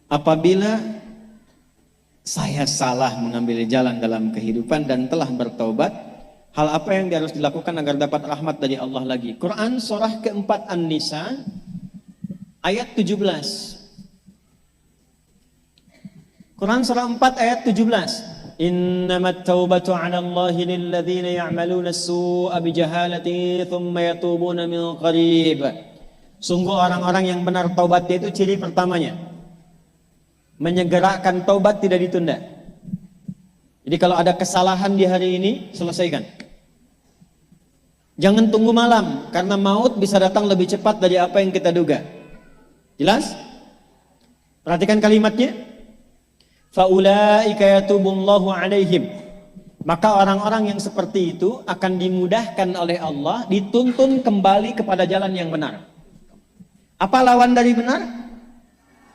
apabila saya salah mengambil jalan dalam kehidupan dan telah bertaubat, hal apa yang harus dilakukan agar dapat rahmat dari Allah lagi? Quran surah keempat An-Nisa ayat 17. Quran surah 4 ayat 17. Innamat taubatu 'ala Allahi lilladzina ya'maluna as-su'a bijahalatin thumma yatubuna min qarib. Sungguh orang-orang yang benar taubatnya itu ciri pertamanya, menyegerakan taubat, tidak ditunda. Jadi kalau ada kesalahan di hari ini, selesaikan. Jangan tunggu malam, karena maut bisa datang lebih cepat dari apa yang kita duga. Jelas? Perhatikan kalimatnya. Faulaika yatubullahu alaihim. Maka orang-orang yang seperti itu akan dimudahkan oleh Allah, dituntun kembali kepada jalan yang benar. Apa lawan dari benar?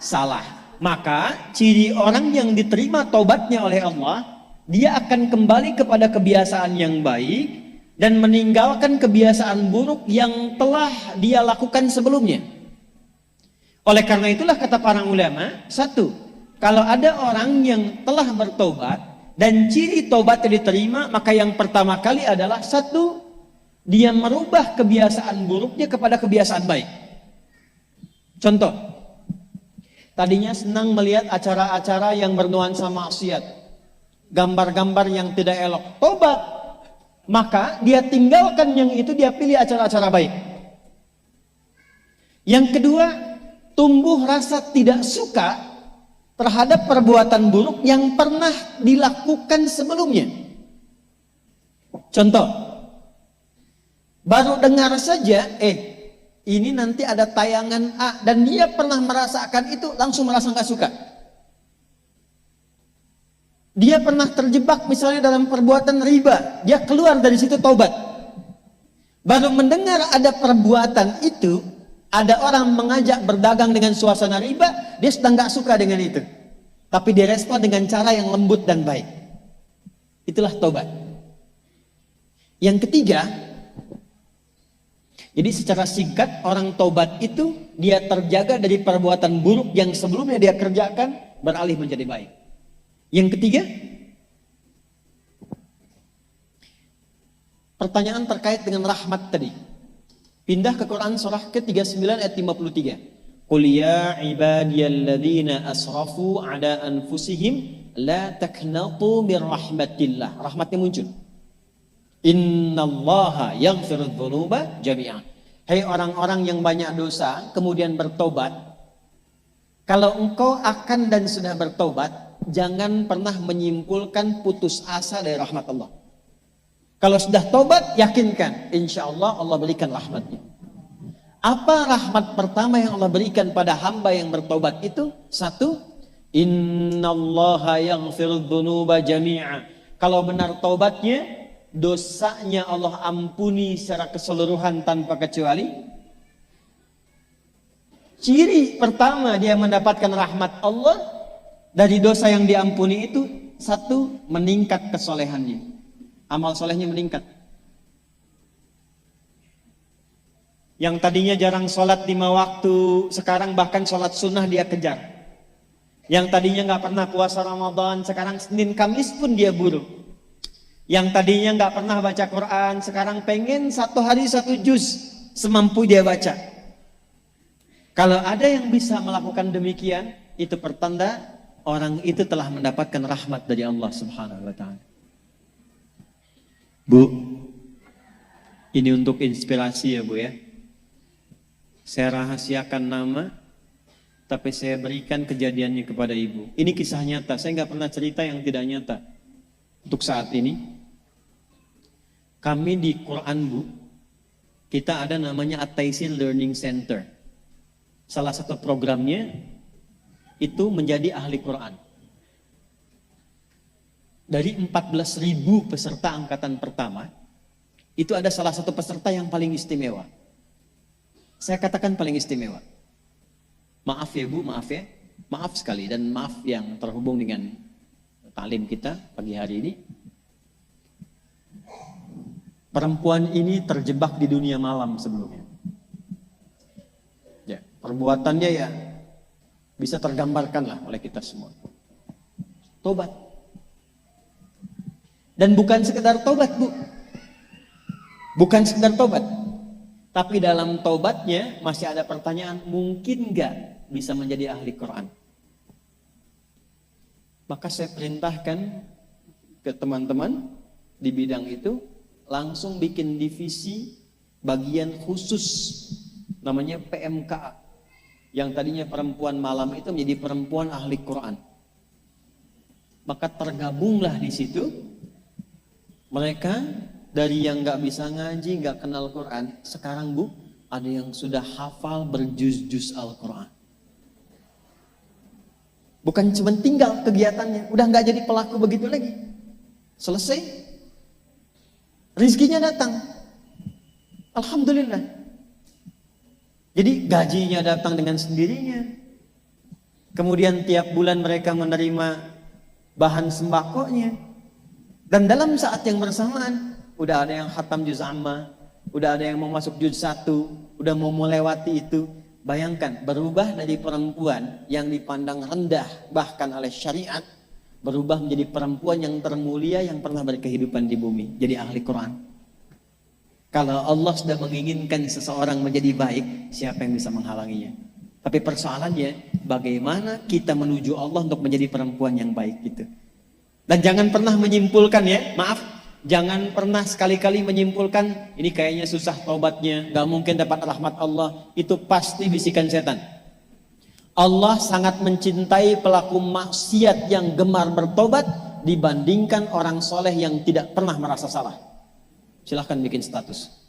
Salah. Maka ciri orang yang diterima taubatnya oleh Allah, dia akan kembali kepada kebiasaan yang baik dan meninggalkan kebiasaan buruk yang telah dia lakukan sebelumnya. Oleh karena itulah kata para ulama, satu, kalau ada orang yang telah bertobat dan ciri taubatnya diterima, maka yang pertama kali adalah satu, dia merubah kebiasaan buruknya kepada kebiasaan baik. Contoh, tadinya senang melihat acara-acara yang bernuansa maksiat, gambar-gambar yang tidak elok, tobat, maka dia tinggalkan yang itu, dia pilih acara-acara baik. Yang kedua, tumbuh rasa tidak suka terhadap perbuatan buruk yang pernah dilakukan sebelumnya. Contoh, baru dengar saja, ini nanti ada tayangan A, dan dia pernah merasakan itu, langsung merasa nggak suka. Dia pernah terjebak misalnya dalam perbuatan riba, dia keluar dari situ taubat. Baru mendengar ada perbuatan itu, ada orang mengajak berdagang dengan suasana riba, dia sedang nggak suka dengan itu, tapi direspon dengan cara yang lembut dan baik. Itulah taubat. Yang ketiga, jadi secara singkat, orang taubat itu dia terjaga dari perbuatan buruk yang sebelumnya dia kerjakan, beralih menjadi baik. Yang ketiga, pertanyaan terkait dengan rahmat tadi. Pindah ke Quran surah ke-39 ayat 53. Qul ya ibadiyalladzina asrafu ala anfusihim la taqnatu min rahmatillah. Rahmatnya muncul. Innallaha yaghfirudz dzunuba jami'an. Hai orang-orang yang banyak dosa kemudian bertobat, kalau engkau akan dan sudah bertobat, jangan pernah menyimpulkan putus asa dari rahmat Allah. Kalau sudah tobat, yakinkan, insya Allah Allah berikan rahmatnya. Apa rahmat pertama yang Allah berikan pada hamba yang bertobat itu? Satu, innallaha yaghfirudz dzunuba jami'a. Kalau benar tobatnya, dosanya Allah ampuni secara keseluruhan tanpa kecuali. Ciri pertama dia mendapatkan rahmat Allah dari dosa yang diampuni itu, satu, meningkat kesolehannya. Amal solehnya meningkat. Yang tadinya jarang sholat 5 waktu, sekarang bahkan sholat sunnah dia kejar. Yang tadinya nggak pernah puasa Ramadan, sekarang Senin Kamis pun dia buru. Yang tadinya nggak pernah baca Quran, sekarang pengen 1 hari 1 juz, semampu dia baca. Kalau ada yang bisa melakukan demikian, itu pertanda orang itu telah mendapatkan rahmat dari Allah Subhanahu wa Ta'ala. Bu, ini untuk inspirasi ya Bu ya. Saya rahasiakan nama, tapi saya berikan kejadiannya kepada Ibu. Ini kisah nyata, saya nggak pernah cerita yang tidak nyata. Untuk saat ini, kami di Quran Bu, kita ada namanya At-Taisir Learning Center. Salah satu programnya itu menjadi ahli Quran. Dari 14.000 peserta angkatan pertama, itu ada salah satu peserta yang paling istimewa. Saya katakan paling istimewa. Maaf ya Bu, maaf ya. Maaf sekali, dan maaf yang terhubung dengan taklim kita pagi hari ini. Perempuan ini terjebak di dunia malam sebelumnya. Ya, perbuatannya ya bisa tergambarkan lah oleh kita semua. Tobat. Dan bukan sekedar tobat, Bu. Bukan sekedar tobat. Tapi dalam tobatnya masih ada pertanyaan, mungkin nggak bisa menjadi ahli Quran? Maka saya perintahkan ke teman-teman di bidang itu langsung bikin divisi bagian khusus namanya PMKA, yang tadinya perempuan malam itu menjadi perempuan ahli Quran. Maka tergabunglah di situ mereka dari yang nggak bisa ngaji, nggak kenal Quran, sekarang Bu ada yang sudah hafal berjuz-juz Al-Quran. Bukan cuma tinggal kegiatannya, udah nggak jadi pelaku begitu lagi. Selesai, rizkinya datang. Alhamdulillah. Jadi gajinya datang dengan sendirinya. Kemudian tiap bulan mereka menerima bahan sembakonya. Dan dalam saat yang bersamaan, udah ada yang khatam juz amma, udah ada yang mau masuk juz 1, udah mau melewati itu. Bayangkan, berubah dari perempuan yang dipandang rendah bahkan oleh syariat, berubah menjadi perempuan yang termulia yang pernah berkehidupan di bumi, jadi ahli Quran. Kalau Allah sudah menginginkan seseorang menjadi baik, siapa yang bisa menghalanginya? Tapi persoalannya, bagaimana kita menuju Allah untuk menjadi perempuan yang baik gitu. Dan jangan pernah menyimpulkan ya, maaf, jangan pernah sekali-kali menyimpulkan ini kayaknya susah taubatnya, gak mungkin dapat rahmat Allah. Itu pasti bisikan setan. Allah sangat mencintai pelaku maksiat yang gemar bertobat dibandingkan orang soleh yang tidak pernah merasa salah. Silahkan bikin status.